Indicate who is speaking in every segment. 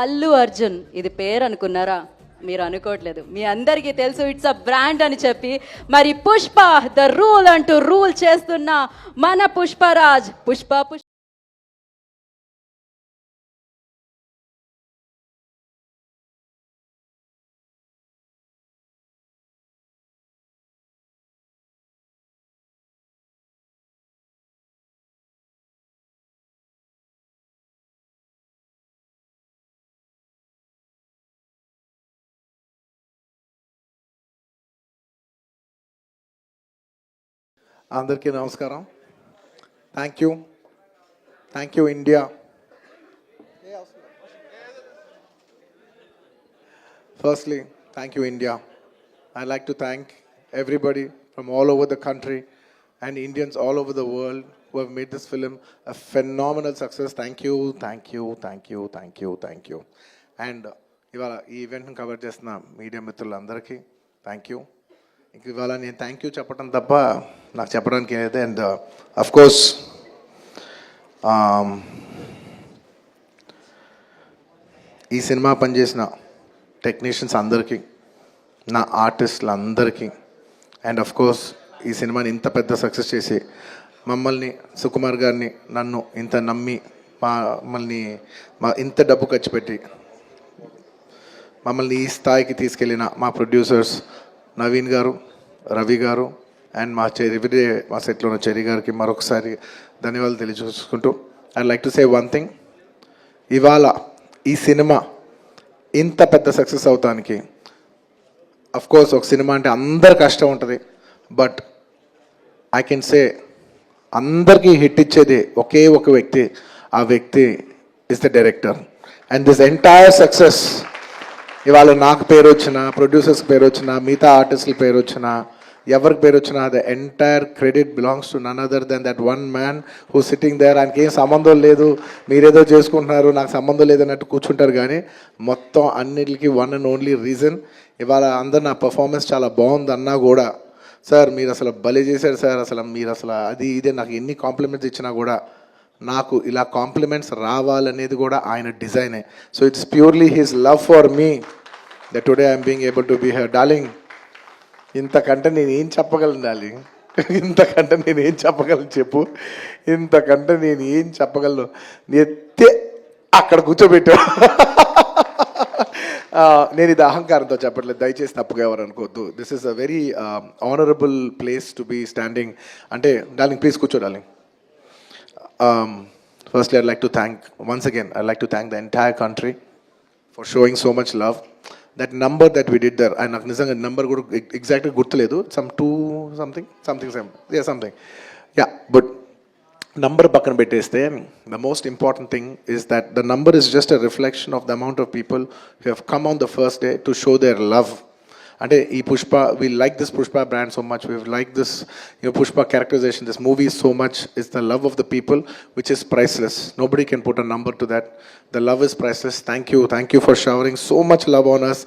Speaker 1: అల్లు అర్జున్ ఇది పేరు అనుకున్నారా? మీరు అనుకోవట్లేదు, మీ అందరికీ తెలుసు ఇట్స్ అ బ్రాండ్ అని చెప్పి. మరి పుష్ప ద రూల్ అంటూ రూల్ చేస్తున్న మన పుష్పరాజ్ పుష్ప
Speaker 2: అందరికీ నమస్కారం. Thank you India. Firstly thank you India. I like to thank everybody from all over the country and Indians all over the world who have made this film a phenomenal success. Thank you. And ఇవాళ ఈ ఈవెంట్ని cover చేస్తున్న media మిత్రులందరికీ thank you. ఇంక ఇవాళ నేను thank you చెప్పడం తప్ప నాకు చెప్పడానికి ఏదైతే. అండ్ అఫ్కోర్స్ ఈ సినిమా పనిచేసిన టెక్నీషియన్స్ అందరికీ, నా ఆర్టిస్టులందరికీ, అండ్ అఫ్కోర్స్ ఈ సినిమాని ఇంత పెద్ద సక్సెస్ చేసి మమ్మల్ని, సుకుమార్ గారిని, నన్ను ఇంత నమ్మి మమ్మల్ని ఇంత డబ్బు ఖర్చు పెట్టి మమ్మల్ని ఈ స్థాయికి తీసుకెళ్ళిన మా ప్రొడ్యూసర్స్ నవీన్ గారు, రవి గారు, అండ్ మా మా సెట్లో ఉన్న చెరి గారికి మరొకసారి ధన్యవాదాలు తెలియజేసుకుంటూ I like to say one thing. ఇవాళ ఈ సినిమా ఇంత పెద్ద సక్సెస్ అవటానికి అఫ్కోర్స్ ఒక సినిమా అంటే అందరు కష్టం ఉంటుంది, బట్ ఐ కెన్ సే అందరికీ హిట్ ఇచ్చేది ఒకే ఒక వ్యక్తి. ఆ వ్యక్తి is the director. And this entire success ఇవాళ నాకు పేరు వచ్చినా, ప్రొడ్యూసర్స్కి పేరు వచ్చినా, మిగతా ఆర్టిస్టుల పేరు వచ్చినా, ఎవరికి పేరు వచ్చినా, the entire credit belongs to none other than that one man who sitting there. ఆయనకి ఏం సంబంధం లేదు, మీరేదో చేసుకుంటున్నారు, నాకు సంబంధం లేదన్నట్టు కూర్చుంటారు. కానీ మొత్తం అన్నిటికీ వన్ అండ్ ఓన్లీ రీజన్ ఇవాళ అందరు నా పర్ఫార్మెన్స్ చాలా బాగుంది అన్నా కూడా, సార్ మీరు అసలు భలే చేశారు సార్, అసలు మీరు అసలు అది ఇదే నాకు ఎన్ని కాంప్లిమెంట్స్ ఇచ్చినా కూడా నాకు ఇలా కాంప్లిమెంట్స్ రావాలనేది కూడా ఆయన డిజైనే. So it's purely his love for me that today I'm being able to be here. Darling, ఇంతకంటే నేను ఏం చెప్పగలను డార్లింగ్? ఇంతకంటే నేను ఏం చెప్పగలను చెప్పు? ఇంతకంటే నేను ఏం చెప్పగలను? ఎత్తే అక్కడ కూర్చోబెట్టా. నేను ఇది అహంకారంతో చెప్పట్లేదు, దయచేసి తప్పుగా ఎవరు అనుకోవద్దు. This is a very honourable place to be standing. అంటే డార్లింగ్ ప్లీజ్ కూర్చో darling. Firstly, I'd like to thank, once again, I'd like to thank the entire country for showing so much love. That number that we did there, నాకు నిజంగా number కూడా ఎగ్జాక్ట్గా గుర్తులేదు, some 2 something, yeah, something, yeah, but number పక్కన పెట్టేస్తే the most important thing is that the number is just a reflection of the amount of people who have come on the first day to show their love. అంటే ఈ Pushpa, we like this Pushpa brand so much, we like this Pushpa characterization, this movie so much. It's the love of the people which is priceless. Nobody can put a number to that. The love is priceless. Thank you for showering so much love on us.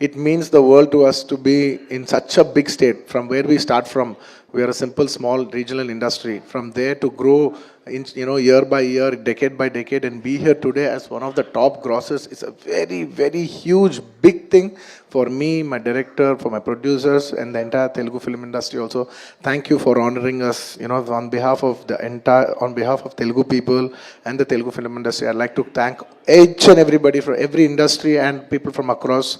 Speaker 2: It means the world to us to be in such a big state. From where we start from, we are a simple small regional industry. From there to grow in, year by year, decade by decade, and be here today as one of the top grossers is a very, very huge, big thing for me, my director, for my producers, and the entire Telugu film industry also. Thank you for honoring us, on behalf of Telugu people and the Telugu film industry. I'd like to thank each and everybody from every industry and people from across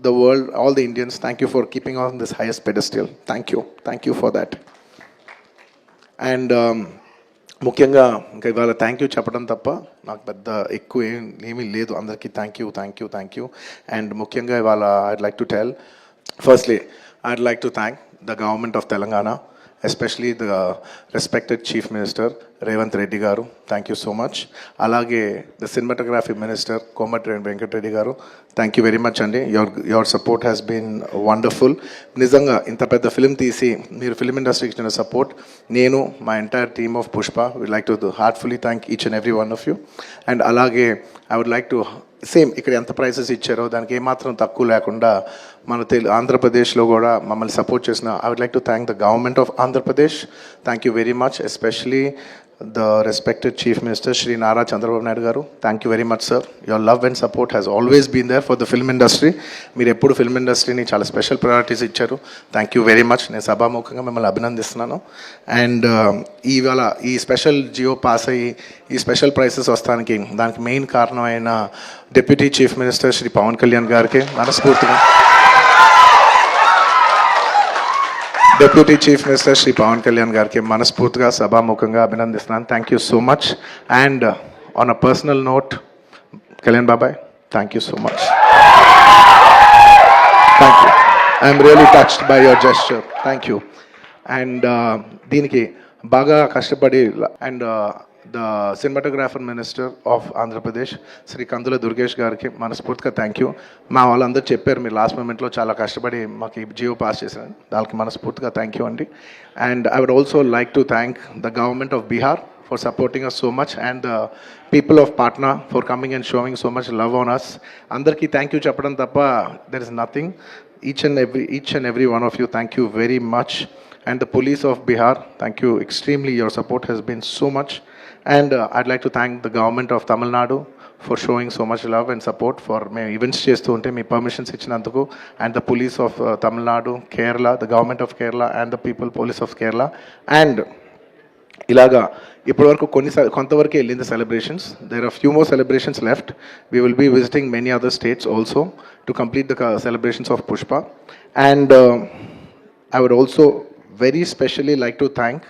Speaker 2: the world, all the Indians. Thank you for keeping on this highest pedestal. Thank you for that. And ముఖ్యంగా ఇంకా ఇవాళ thank you చెప్పడం తప్ప నాకు పెద్ద ఎక్కువ ఏమీ లేదు. అందరికీ థ్యాంక్ యూ. అండ్ ముఖ్యంగా ఇవాళ I'd like to tell, firstly I'd like to thank the government of Telangana, especially the respected chief minister Revanth Reddy garu, thank you so much. అలాగే the cinematography minister Komatireddy Venkatreddy garu, thank you very much అండి. Your support has been wonderful. నిజంగా ఇంత పెద్ద film తీసి మీరు film ఇండస్ట్రీకి ఇచ్చిన support, నేను మా entire team of Pushpa we like to heartfully thank each and every one of you. And అలాగే I would like to same ఇక్కడ ఎంత ప్రైసెస్ ఇచ్చారో దానికి ఏమాత్రం తక్కువ లేకుండా మన ఆంధ్రప్రదేశ్లో కూడా మమ్మల్ని సపోర్ట్ చేసిన I would like to thank the government of Andhra Pradesh. Thank you very much. Especially the respected Chief Minister Shri Nara Chandrababu Naidu garu. Thank you very much, sir. Your love and support has always been there for the film industry. మీరు ఎప్పుడు film ఇండస్ట్రీని చాలా special priorities ఇచ్చారు. Thank you very much. నేను సభాముఖంగా మిమ్మల్ని అభినందిస్తున్నాను. And ఇవాళ ఈ స్పెషల్ జియో పాస్ అయ్యి ఈ స్పెషల్ ప్రైసెస్ వస్తానికి దానికి మెయిన్ కారణమైన deputy chief minister Shri Pawan Kalyan గారికి మనస్ఫూర్తిగా, deputy chief minister Shri Pawan Kalyan గారికి మనస్ఫూర్తిగా సభాముఖంగా అభినందిస్తున్నాను. Thank you so much. And on a personal note, Kalyan బాబాయ్, thank you so much. Thank you. I'm really touched by your gesture. Thank you. And దీనికి బాగా కష్టపడి and the cinematographer minister of Andhra Pradesh Shri Kandula Durgesh గారికి మనస్ఫూర్తిగా థ్యాంక్ యూ. మా వాళ్ళందరూ చెప్పారు మీరు లాస్ట్ మూమెంట్లో చాలా కష్టపడి మాకు ఈ జియో పాస్ చేశారు, దానికి మనస్ఫూర్తిగా థ్యాంక్ యూ అండి. And I would also like to thank the government of Bihar for supporting us so much and the people of Patna for coming and showing so much love on us. Andarki thank you cheppadam tappa there is nothing. Each and every one of you, thank you very much. And the police of Bihar, thank you extremely. Your support has been so much. And I'd like to thank the government of Tamil Nadu for showing so much love and support for me events చేస్తూ ఉంటే మీ permissions ఇచ్చినందుకు. And the police of Tamil Nadu, Kerala, the government of Kerala and the people police of Kerala. And ఇలాగా ఇప్పటివరకు కొంతవరకు వెళ్ళింది celebrations. There are few more celebrations left. We will be visiting many other states also to complete the celebrations of Pushpa. And I would also very specially like to thank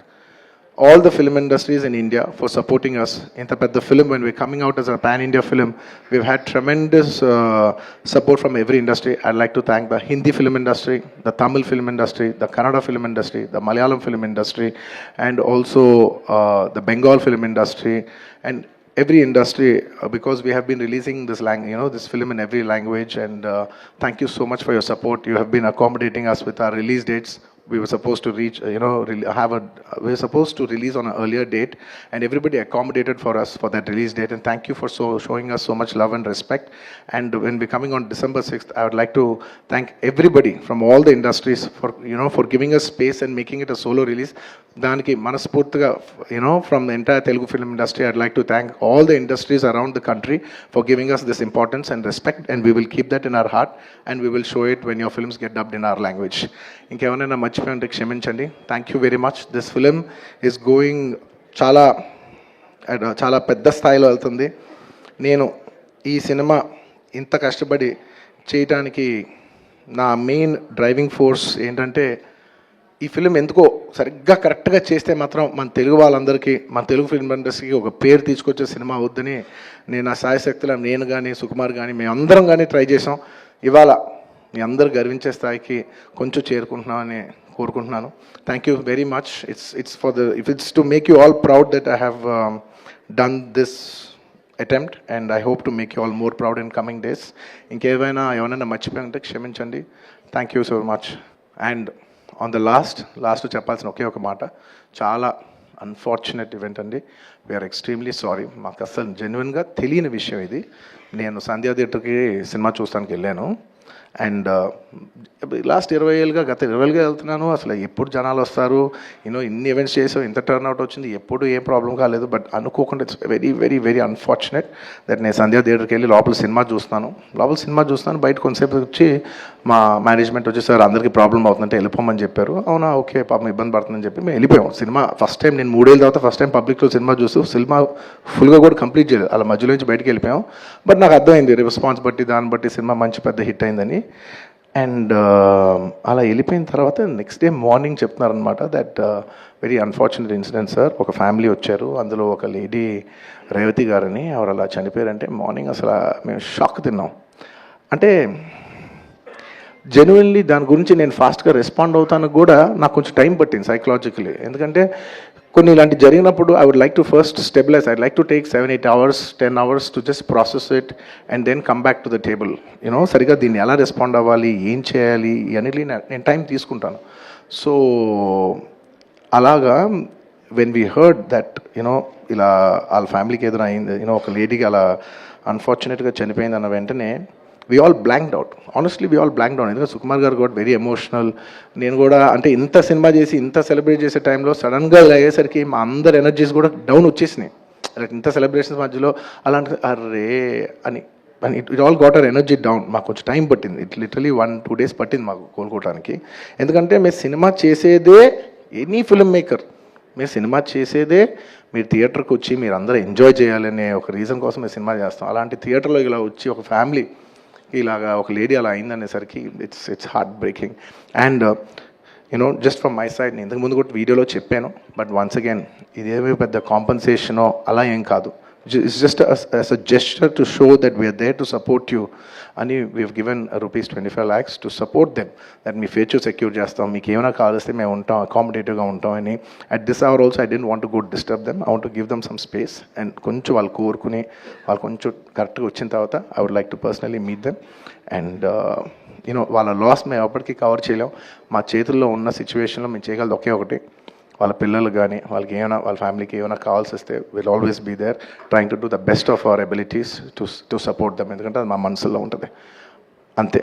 Speaker 2: all the film industries in India for supporting us. In the film, when we're coming out as a pan-India film, we've had tremendous support from every industry. I'd like to thank the Hindi film industry, the Tamil film industry, the Kannada film industry, the Malayalam film industry, and also the Bengal film industry, and every industry because we have been releasing this this film in every language. And thank you so much for your support. You have been accommodating us with our release dates. We were supposed to reach, we were supposed to release on an earlier date, and everybody accommodated for us for that release date. And thank you for showing us so much love and respect. And when we're coming on December 6th, I would like to thank everybody from all the industries for, for giving us space and making it a solo release. Daniki manaspurtiga, from the entire Telugu film industry, I'd like to thank all the industries around the country for giving us this importance and respect. And we will keep that in our heart, and we will show it when your films get dubbed in our language. ఇంకేమైనా మర్చిపోయింటే క్షమించండి. Thank you very much. This film is going చాలా పెద్ద స్థాయిలో వెళ్తుంది. నేను ఈ cinema ఇంత కష్టపడి చేయటానికి నా మెయిన్ డ్రైవింగ్ ఫోర్స్ ఏంటంటే, ఈ ఫిలిం ఎందుకో సరిగ్గా కరెక్ట్గా చేస్తే మాత్రం మన తెలుగు వాళ్ళందరికీ, మన తెలుగు ఫిల్మ్ ఇండస్ట్రీకి ఒక పేరు తీసుకొచ్చే సినిమా అవుద్దని నేను నా సాయశక్తులు, నేను కానీ సుకుమార్ కానీ మేమందరం కానీ ట్రై చేసాం. ఇవాళ మీ అందరు గర్వించే స్థాయికి కొంచెం చేరుకుంటున్నామని కోరుకుంటున్నాను. Thank you very much. It's to make you all proud that I have done this attempt, and I hope to make you all more proud in coming days. ఏమైనా మర్చిపోయింటే క్షమించండి. Thank you so much. And on the last చెప్పాల్సిన ఒకే ఒక మాట, చాలా unfortunate event అండి. We are extremely sorry. మాకు అసలు జెన్యున్గా తెలియని విషయం ఇది. నేను సంధ్యా థియేటర్కి సినిమా చూస్తానికి వెళ్ళాను. అండ్ లాస్ట్ 20 ఏళ్ళుగా గత 20 ఏళ్ళుగా వెళ్తున్నాను. అసలు ఎప్పుడు జనాలు వస్తారు, ఇన్ని ఈవెంట్స్ చేసావు, ఇంత టర్న్అవుట్ వచ్చింది, ఎప్పుడు ఏం ప్రాబ్లం కాలేదు. బట్ అనుకోకుండా it's very very very unfortunate that నేను సంధ్యా థియేటర్కి వెళ్ళి లోపల సినిమా చూస్తున్నాను. బయట కొంతసేపు వచ్చి మా మేనేజ్మెంట్ వచ్చి, సార్ అందరికీ ప్రాబ్లం అవుతుందంటే వెళ్ళిపోమని చెప్పారు. అవునా, ఓకే, పాపం ఇబ్బంది పడుతుందని చెప్పి మేము వెళ్ళిపోయాం. సినిమా ఫస్ట్ టైం నేను 3 ఏళ్ళ తర్వాత ఫస్ట్ టైం పబ్లిక్లో సినిమా చూస్తూ సినిమా ఫుల్గా కూడా కంప్లీట్ చేయలేదు, అలా మధ్యలో నుంచి బయటకు వెళ్ళిపోయాం. బట్ నాకు అర్థమైంది రెస్పాన్స్ బట్టి, దాన్ని బట్టి సినిమా మంచి పెద్ద హిట్ అయిందని. అండ్ అలా వెళ్ళిపోయిన తర్వాత నెక్స్ట్ డే మార్నింగ్ చెప్తున్నారనమాట that very unfortunate incident sir. ఒక ఫ్యామిలీ వచ్చారు, అందులో ఒక లేడీ రేవతి గారని, ఆవిడ అలా చనిపోయారంటే మార్నింగ్ అసలు మేము షాక్ తిన్నాం. అంటే జెన్యున్లీ దాని గురించి నేను ఫాస్ట్గా రెస్పాండ్ అవుతాను కూడా నాకు కొంచెం టైం పట్టింది సైకలాజికలీ. ఎందుకంటే కొన్ని ఇలాంటి జరిగినప్పుడు I would like to first stabilise. I like to take 7-8 hours 10 hours to just process it and then come back to the table. సరిగా దీన్ని ఎలా రెస్పాండ్ అవ్వాలి, ఏం చేయాలి అన్నిటి నేను టైం తీసుకుంటాను. సో అలాగా వెన్ వీ హర్డ్ దట్ ఇలా వాళ్ళ ఫ్యామిలీకి ఏదైనా అయింది, ఒక లేడీకి అలా అన్ఫార్చునేట్గా చనిపోయింది అన్న వెంటనే we all blanked out, honestly we all blanked out. ఎందుకంటే సుకుమార్ గారు కూడా వెరీ ఎమోషనల్, నేను కూడా అంటే ఇంత సినిమా చేసి ఇంత సెలబ్రేట్ చేసే టైంలో సడన్గా అయ్యేసరికి మా అందరి ఎనర్జీస్ కూడా డౌన్ వచ్చేసినాయి. లైక్ ఇంత సెలబ్రేషన్స్ మధ్యలో అలాంటి అర్రే అని it all got our energy down. మాకు కొంచెం టైం పట్టింది, ఇట్ లిటరలీ 1-2 days పట్టింది మాకు కోలుకోవడానికి. ఎందుకంటే మీరు సినిమా చేసేదే, ఎనీ ఫిల్మ్ మేకర్ మీరు సినిమా చేసేదే మీరు థియేటర్కి వచ్చి మీరు అందరూ ఎంజాయ్ చేయాలనే ఒక రీజన్ కోసం మేము సినిమా చేస్తాం. అలాంటి థియేటర్లో ఇలా వచ్చి ఒక ఫ్యామిలీ ఇలాగా ఒక లేడీ అలా అయిందనేసరికి it's heart breaking. And you know just from my side, నేను ఇంతకుముందు కూడా వీడియోలో చెప్పాను, బట్ వన్స్ అగైన్ ఇదేమీ పెద్ద కాంపన్సేషనో అలా ఏం కాదు. It's just as a gesture to show that we are there to support you. And we have given rupees 25 lakhs to support them. That మీ ఫ్యూచర్ సెక్యూర్ చేస్తాం, మీకు ఏమైనా కావాల్స్తే మేము ఉంటాం, అకామిడేటివ్గా ఉంటాం అని. At this hour also I don't want to go disturb them, I want to give them some space. And కొంచెం వాళ్ళు కోరుకుని వాళ్ళు కొంచెం కరెక్ట్గా వచ్చిన తర్వాత I would like to personally meet them. And you know వాళ్ళ లాస్ మేము ఎప్పటికీ కవర్ చేయలేం. మా చేతుల్లో ఉన్న సిచ్యువేషన్లో మేము చేయగలదు ఒకే ఒకటి, వాళ్ళ పిల్లలు కానీ వాళ్ళకి ఏమైనా వాళ్ళ ఫ్యామిలీకి ఏమైనా కావాల్సి వస్తే will always be there trying to do the best of our abilities to support them. ఎందుకంటే అది మా మనసులో ఉంటుంది అంతే.